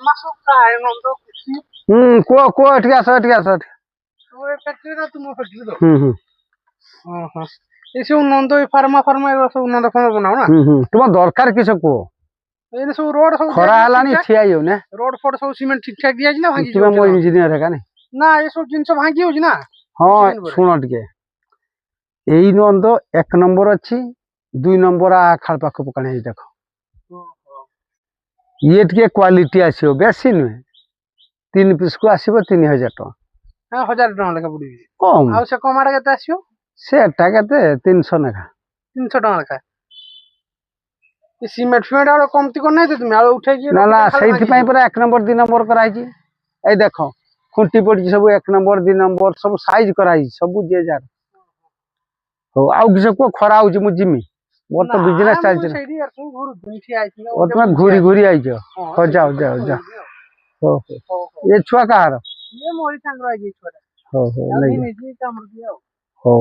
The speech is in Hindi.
मासु काय नंदो किसी को एठी आस तो ए फैक्ट्री ना तुम फैक्ट्री दो हां हां ए सब नंदो फार्मा ए सब नंदो फंदो बनाओ ना तुम दरकार किस को ए सब रोड सब खरा हलानी ठिया हो ना रोड फोड सब सीमेंट ठीक ठाक दिया ना भागी तुम मो इंजीनियर है ना ये सब जिंस भागी हो ना हां सुनो टिके एई नंदो एक नंबर अच्छी 2 नंबर आ खाल पाख पकाने देखो ये टिके क्वालिटी आसीओ बेसी नुहे 3 पीस को आसीबो 3000 टका हां 1000 टका लेखा पड़ी कम आ से कमाड़ा केते आसीओ सेटा केते 300 नेखा 300 टका लेखा ये सीमेंट वाला कमती को नहीं तुम आलो उठे की ना ना सेठी पई पर 1 नंबर 2 नंबर कराई छी ए देखो खुंटी पड़ी सब 1 नंबर 2 नंबर सब साइज कराई सब 2000 हो आउ किसे को खरा होची मु जिमी मोर तो बिजनेस चल छी सेठी यार तू घुर दुठी आई छी और तुम घुरी घुरी आई जो हो जाओ हो ये छुआ कहार ये मोरी संग रही छुआ हो नहीं नहीं काम दिया हो